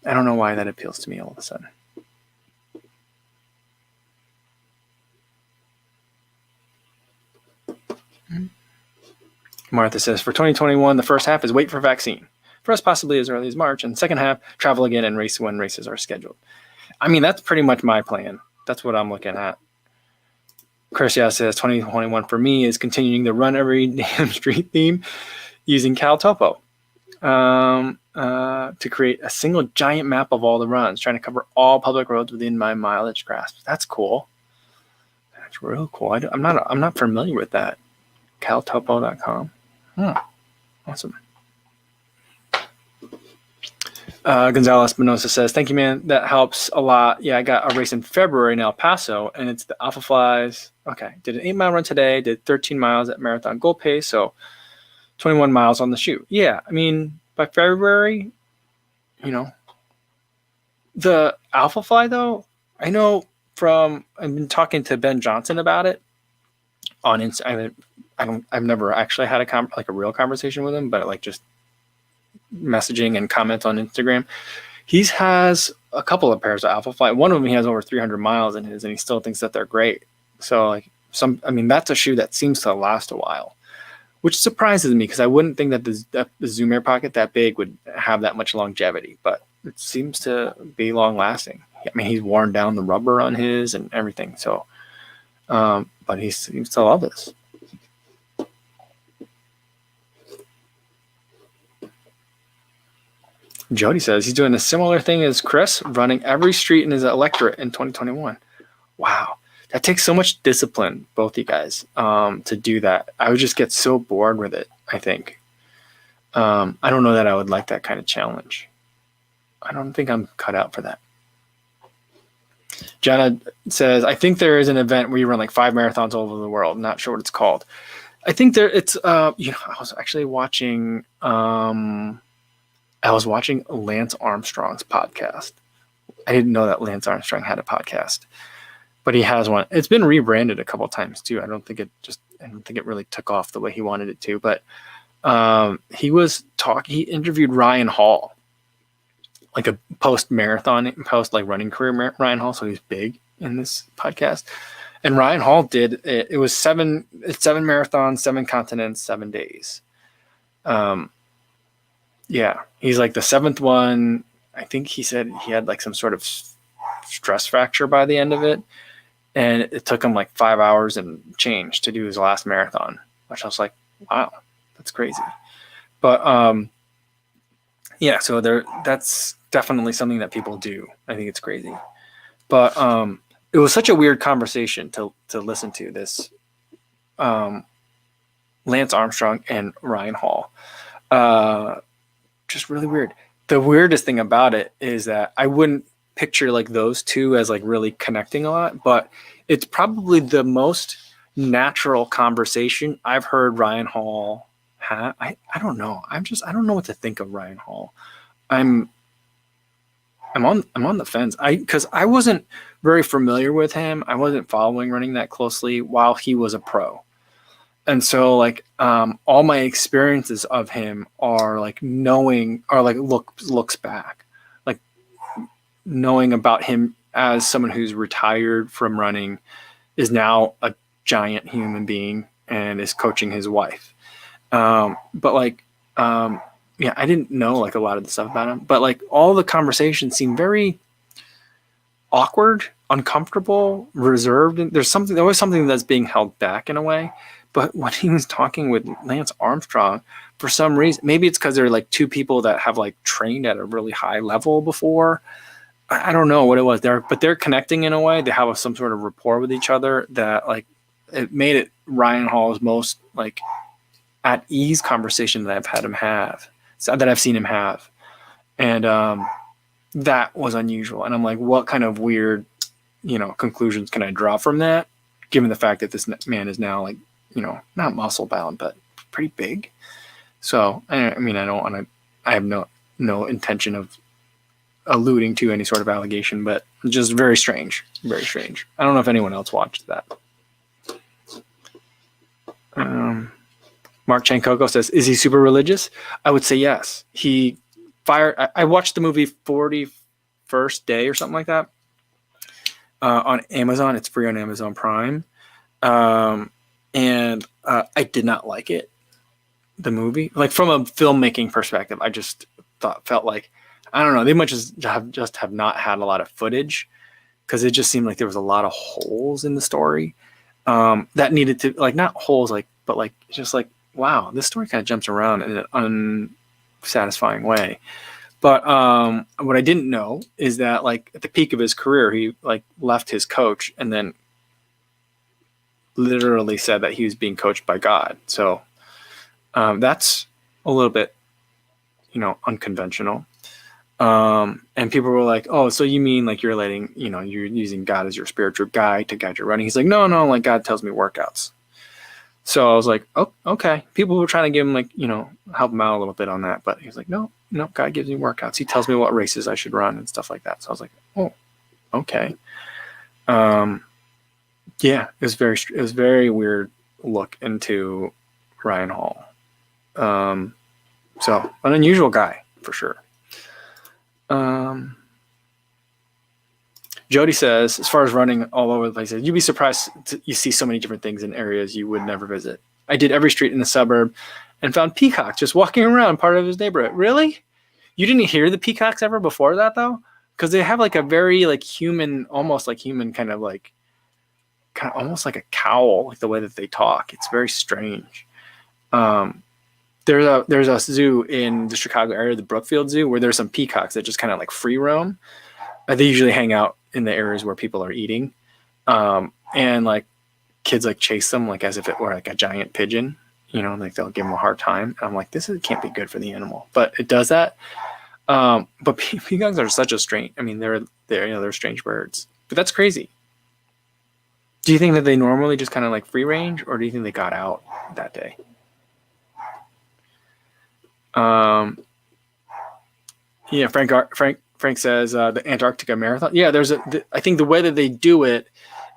don't know why that appeals to me all of a sudden. Martha says, for 2021, the first half is wait for vaccine. For us, possibly as early as March. And second half, travel again and race when races are scheduled. I mean, that's pretty much my plan. That's what I'm looking at. Chris says 2021 for me is continuing the run every damn street theme using CalTopo to create a single giant map of all the runs, trying to cover all public roads within my mileage grasp. That's cool. That's real cool. I'm not familiar with that. CalTopo.com. Awesome. Gonzalo Espinosa says, thank you, man. That helps a lot. Yeah, I got a race in February in El Paso, and it's the Alpha Flies. Okay, did an 8-mile run today, did 13 miles at marathon goal pace, so 21 miles on the shoot. Yeah, I mean, by February, the Alpha Fly, though, I know I've been talking to Ben Johnson about it on Instagram. I've never actually had a real conversation with him, but just messaging and comments on Instagram. He has a couple of pairs of Alpha Fly. One of them, he has over 300 miles in his, and he still thinks that they're great. So that's a shoe that seems to last a while, which surprises me because I wouldn't think that the Zoom Air Pocket that big would have that much longevity, but it seems to be long lasting. I mean, he's worn down the rubber on his and everything. So, but he seems to love this. Jody says he's doing a similar thing as Chris, running every street in his electorate in 2021. Wow. That takes so much discipline, both you guys, to do that. I would just get so bored with it, I think. I don't know that I would like that kind of challenge. I don't think I'm cut out for that. Jenna says, I think there is an event where you run like 5 marathons all over the world. Not sure what it's called. I think it's, I was actually watching, Lance Armstrong's podcast. I didn't know that Lance Armstrong had a podcast, but he has one. It's been rebranded a couple of times too. I don't think it really took off the way he wanted it to, but he interviewed Ryan Hall, like a post running career Ryan Hall. So he's big in this podcast. And Ryan Hall did it was 7 marathons, 7 continents, 7 days. Yeah, he's like the 7th one. I think he said he had like some sort of stress fracture by the end of it. And it took him like 5 hours and change to do his last marathon, which I was like, wow, that's crazy. But yeah, so that's definitely something that people do. I think it's crazy. But it was such a weird conversation to listen to this Lance Armstrong and Ryan Hall. Just really weird. The weirdest thing about it is that I wouldn't picture like those two as like really connecting a lot, but it's probably the most natural conversation I've heard Ryan Hall have. I don't know. I don't know what to think of Ryan Hall. I'm on the fence. Because I wasn't very familiar with him. I wasn't following running that closely while he was a pro. And so like all my experiences of him are like looks back, like knowing about him as someone who's retired from running, is now a giant human being and is coaching his wife. But like yeah, I didn't know like a lot of the stuff about him, but like all the conversations seem very awkward, uncomfortable, reserved. And there's always something that's being held back in a way. But when he was talking with Lance Armstrong, for some reason, maybe it's because they're like two people that have like trained at a really high level before. I don't know what it was there, but they're connecting in a way. They have some sort of rapport with each other that like it made it Ryan Hall's most like at ease conversation that I've seen him have. And that was unusual. And I'm like, what kind of weird, conclusions can I draw from that? Given the fact that this man is now like, not muscle bound, but pretty big. So, I mean, I have no intention of alluding to any sort of allegation, but just very strange. Very strange. I don't know if anyone else watched that. Mark Chankoko says, is he super religious? I would say yes. I watched the movie 41st Day or something like that on Amazon. It's free on Amazon Prime. And I did not like it, the movie. Like from a filmmaking perspective, I just felt like, I don't know, they might just have not had a lot of footage, because it just seemed like there was a lot of holes in the story that needed to, like, not holes, like, but like just like, wow, this story kind of jumps around in an unsatisfying way. But what I didn't know is that like at the peak of his career, he like left his coach and then literally said that he was being coached by God. So that's a little bit, unconventional. And people were like, oh, so you mean like you're using God as your spiritual guide to guide your running? He's like, no, like God tells me workouts. So I was like, oh, okay. People were trying to give him like, help him out a little bit on that. But he was like, no, God gives me workouts. He tells me what races I should run and stuff like that. So I was like, oh, okay. Yeah, it was very weird look into Ryan Hall. So an unusual guy for sure. Jody says, as far as running all over the place, you'd be surprised you see so many different things in areas you would never visit. I did every street in the suburb and found peacocks just walking around part of his neighborhood. Really? You didn't hear the peacocks ever before that, though? Because they have like a very like human, almost like human kind of almost like a cowl, like the way that they talk. It's very strange. There's a zoo in the Chicago area, the Brookfield Zoo, where there's some peacocks that just kind of like free roam. They usually hang out in the areas where people are eating, and like kids like chase them like as if it were like a giant pigeon. Like they'll give them a hard time. And I'm like, can't be good for the animal, but it does that. But peacocks are such a strange. I mean, they're strange birds, but that's crazy. Do you think that they normally just kind of like free range, or do you think they got out that day? Yeah, Frank says the Antarctica Marathon. Yeah, I think the way that they do it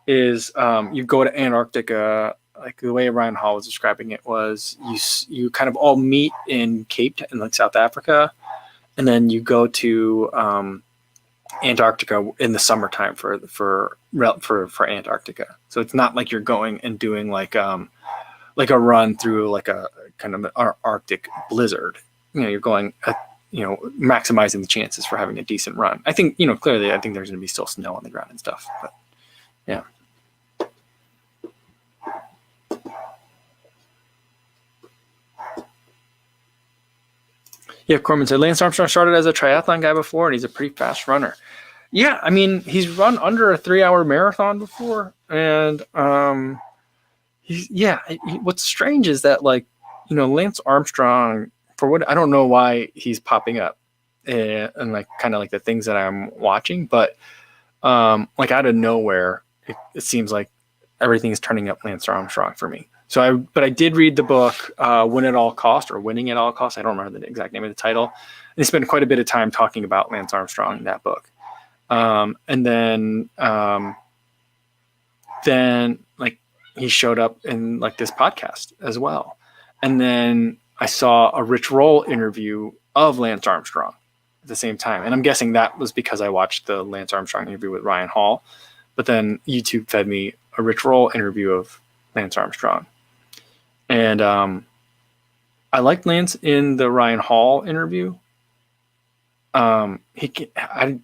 is you go to Antarctica. Like the way Ryan Hall was describing it was you kind of all meet in like South Africa, and then you go to Antarctica in the summertime for Antarctica. So it's not like you're going and doing like a run through like a kind of an Arctic blizzard. You're going maximizing the chances for having a decent run. I think clearly I think there's going to be still snow on the ground and stuff, but yeah. Yeah, Corman said Lance Armstrong started as a triathlon guy before, and he's a pretty fast runner. Yeah, I mean, he's run under a 3-hour marathon before, and what's strange is that Lance Armstrong, for what I don't know why he's popping up, and like kind of like the things that I'm watching, but like out of nowhere, it seems like everything is turning up Lance Armstrong for me. But I did read the book, Win at All Cost, or Winning at All Cost. I don't remember the exact name of the title. They spent quite a bit of time talking about Lance Armstrong in that book. And then like he showed up in like this podcast as well. And then I saw a Rich Roll interview of Lance Armstrong at the same time. And I'm guessing that was because I watched the Lance Armstrong interview with Ryan Hall, but then YouTube fed me a Rich Roll interview of Lance Armstrong. And I liked Lance in the Ryan Hall interview. I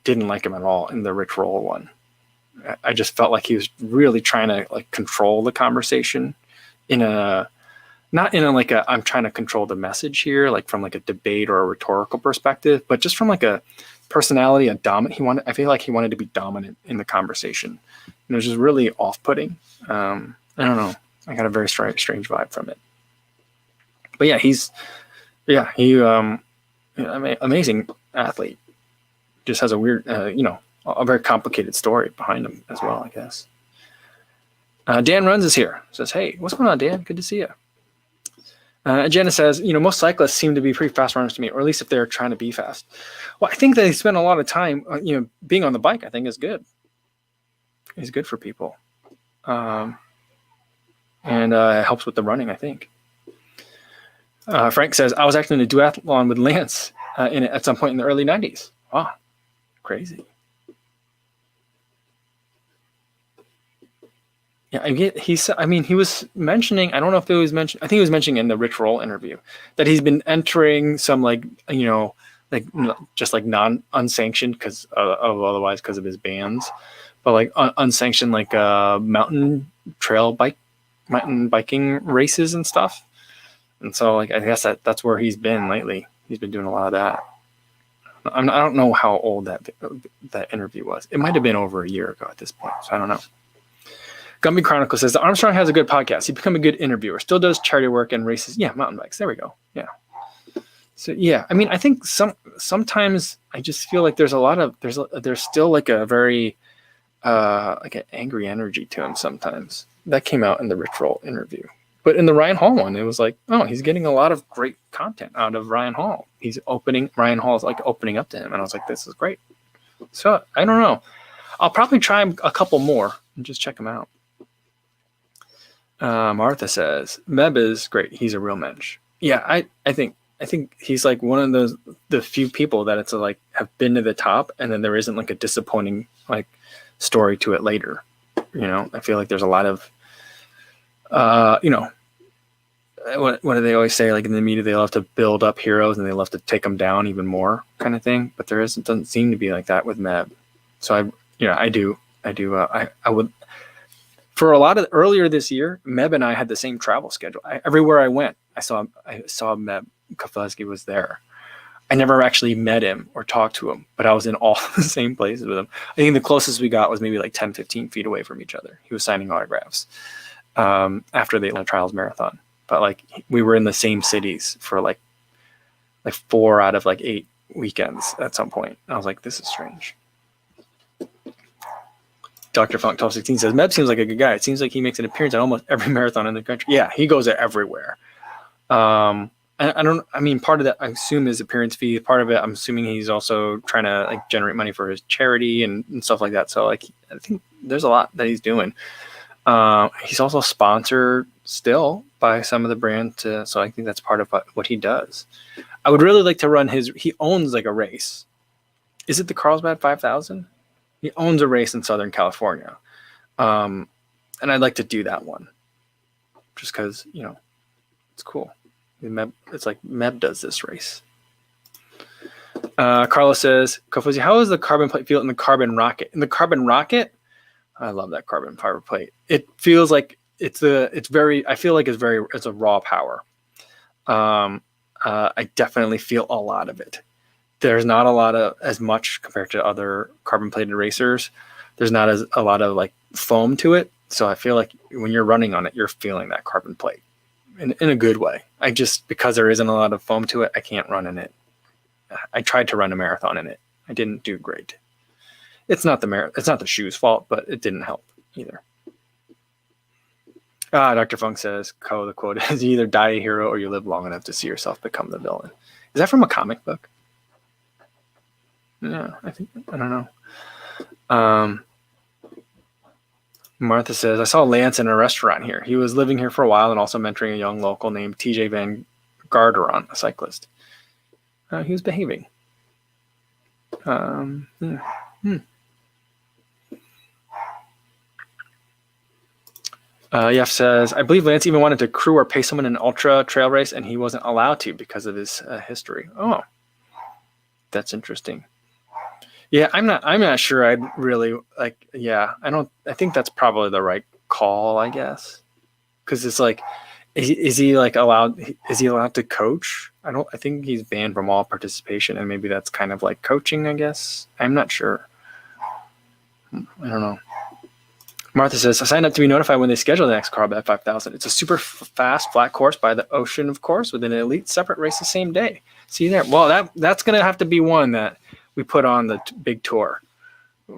didn't like him at all in the Rich Roll one. I just felt like he was really trying to like control the conversation not in a I'm trying to control the message here, like from like a debate or a rhetorical perspective, but just from like a personality, I feel like he wanted to be dominant in the conversation. And it was just really off-putting. I don't know. I got a very strange vibe from it. But yeah, amazing athlete. Just has a weird, a very complicated story behind him as well, I guess. Dan Runs is here. Says, hey, what's going on, Dan? Good to see you. Jenna says, most cyclists seem to be pretty fast runners to me, or at least if they're trying to be fast. Well, I think they spend a lot of time, being on the bike, I think is good. It's good for people. And it helps with the running, I think. Frank says, I was actually in a duathlon with Lance at some point in the early 90s. Wow, crazy. Yeah, he was mentioning, I don't know if it was mentioned, I think he was mentioning in the Rich Roll interview that he's been entering some just like unsanctioned because of his bands, but like unsanctioned mountain biking races and stuff. And so I guess that's where he's been lately. He's been doing a lot of that. I don't know how old that interview was. It might have been over a year ago at this point, so I don't know. Gumby Chronicle says, the Armstrong has a good podcast. He become a good interviewer. Still does charity work and races. Yeah, mountain bikes. There we go. Yeah. So, yeah. I mean, I think sometimes I just feel like there's still like a very like an angry energy to him sometimes. That came out in the Rich Roll interview. But in the Ryan Hall one, it was like, oh, he's getting a lot of great content out of Ryan Hall. Ryan Hall is like opening up to him. And I was like, this is great. So I don't know. I'll probably try a couple more and just check them out. Martha says, Meb is great. He's a real mensch. Yeah, I think he's like one of the few people that it's like have been to the top, and then there isn't like a disappointing like story to it later. I feel like there's a lot of, what do they always say? Like in the media, they love to build up heroes and they love to take them down even more, kind of thing. But doesn't seem to be like that with Meb. So I would. For a lot of earlier this year, Meb and I had the same travel schedule. Everywhere I went, I saw Meb. Kofuzi was there. I never actually met him or talked to him, but I was in all the same places with him. I think the closest we got was maybe like 10, 15 feet away from each other. He was signing autographs after the Atlanta Trials Marathon. But like we were in the same cities for like 4 out of like 8 weekends at some point. I was like, this is strange. Dr. Funk 1216 says, Meb seems like a good guy. It seems like he makes an appearance at almost every marathon in the country. Yeah, he goes everywhere. Part of that, I assume, is appearance fee. Part of it, I'm assuming he's also trying to like generate money for his charity and stuff like that. So like, I think there's a lot that he's doing. He's also sponsored still by some of the brands. So I think that's part of what he does. I would really like to run he owns like a race. Is it the Carlsbad 5000? He owns a race in Southern California. And I'd like to do that one just because, it's cool. It's like Meb does this race. Carlos says, Kofuzi, how does the carbon plate feel in the carbon rocket? In the carbon rocket, I love that carbon fiber plate. It feels like it's a raw power. I definitely feel a lot of it. There's not as much compared to other carbon plated racers. There's not a lot of like foam to it. So I feel like when you're running on it, you're feeling that carbon plate in a good way. Because there isn't a lot of foam to it, I can't run in it. I tried to run a marathon in it. I didn't do great. It's not the shoe's fault, but it didn't help either. Dr. Funk says, the quote is, you either die a hero or you live long enough to see yourself become the villain. Is that from a comic book? Yeah, I don't know. Martha says, I saw Lance in a restaurant here. He was living here for a while and also mentoring a young local named TJ Van Garderon, a cyclist. He was behaving. Jeff says, I believe Lance even wanted to crew or pay someone in an ultra trail race, and he wasn't allowed to because of his history. Oh, that's interesting. Yeah, I'm not sure I'd really like, I think that's probably the right call, I guess. Cause it's like, is he allowed to coach? I think he's banned from all participation, and maybe that's kind of like coaching, I guess. I'm not sure. I don't know. Martha says, I signed up to be notified when they schedule the next Carlsbad 5000. It's a super fast, flat course by the ocean, of course, with an elite separate race the same day. See you there. Well, that's going to have to be one that we put on the big tour.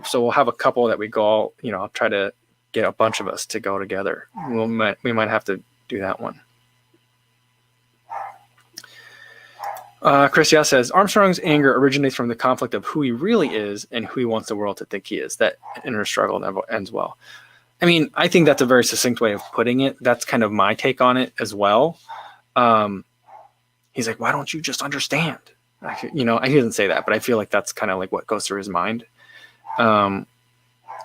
So we'll have a couple that we go, I'll try to get a bunch of us to go together. We might have to do that one. Chris Yass says, Armstrong's anger originates from the conflict of who he really is and who he wants the world to think he is. That inner struggle never ends well. I mean, I think that's a very succinct way of putting it. That's kind of my take on it as well. He's like, why don't you just understand? He doesn't say that, but I feel like that's kind of like what goes through his mind a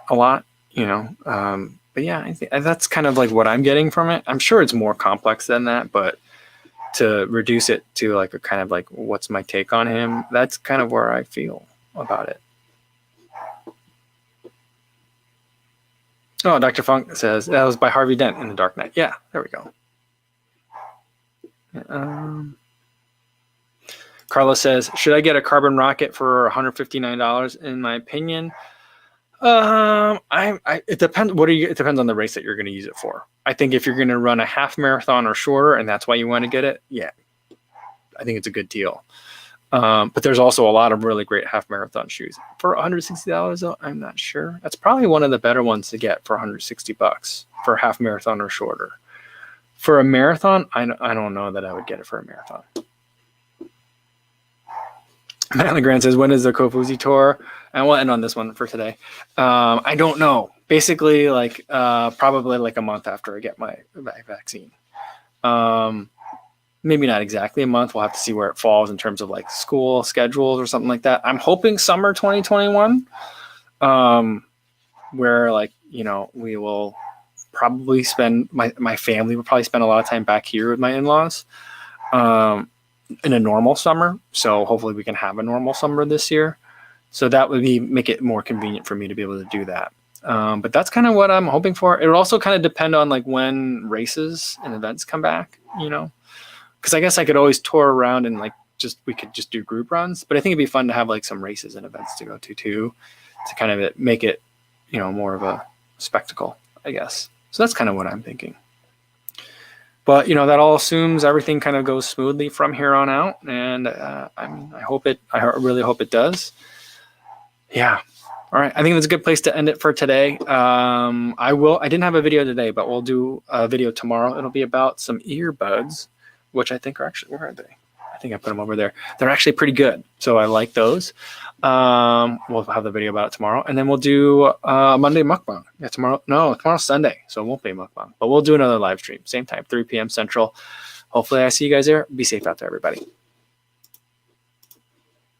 lot, but yeah, I think that's kind of like what I'm getting from it. I'm sure it's more complex than that, but to reduce it to like a kind of like, what's my take on him? That's kind of where I feel about it. Oh, Dr. Funk says that was by Harvey Dent in The Dark Knight. Yeah, there we go. Carlos says, should I get a carbon rocket for $159? In my opinion, it depends. It depends on the race that you're going to use it for. I think if you're going to run a half marathon or shorter, and that's why you want to get it, yeah, I think it's a good deal. But there's also a lot of really great half marathon shoes for $160 though. I'm not sure. That's probably one of the better ones to get for $160 for a half marathon or shorter. For a marathon, I don't know that I would get it for a marathon. Matt Legrand says, when is the Kofuzi tour? And we'll end on this one for today. I don't know. Basically, probably like a month after I get my vaccine. Maybe not exactly a month. We'll have to see where it falls in terms of like school schedules or something like that. I'm hoping summer 2021. where like, you know, we will probably spend, my family will probably spend a lot of time back here with my in-laws in a normal summer. So hopefully we can have a normal summer this year. So that would make it more convenient for me to be able to do that. But that's kind of what I'm hoping for. It will also kind of depend on like when races and events come back, you know, because I guess I could always tour around and like we could just do group runs, but I think it'd be fun to have like some races and events to go to too, to kind of make it, you know, more of a spectacle, I guess. So that's kind of what I'm thinking. But, you know, that all assumes everything kind of goes smoothly from here on out. And I really hope it does. Yeah. All right. I think that's a good place to end it for today. I didn't have a video today, but we'll do a video tomorrow. It'll be about some earbuds, which I think are actually, where are they? I think I put them over there. They're actually pretty good. So I like those. We'll have the video about it tomorrow. And then we'll do Monday mukbang. Yeah, tomorrow's Sunday. So it won't be mukbang. But we'll do another live stream. Same time, 3 p.m. Central. Hopefully I see you guys there. Be safe out there, everybody.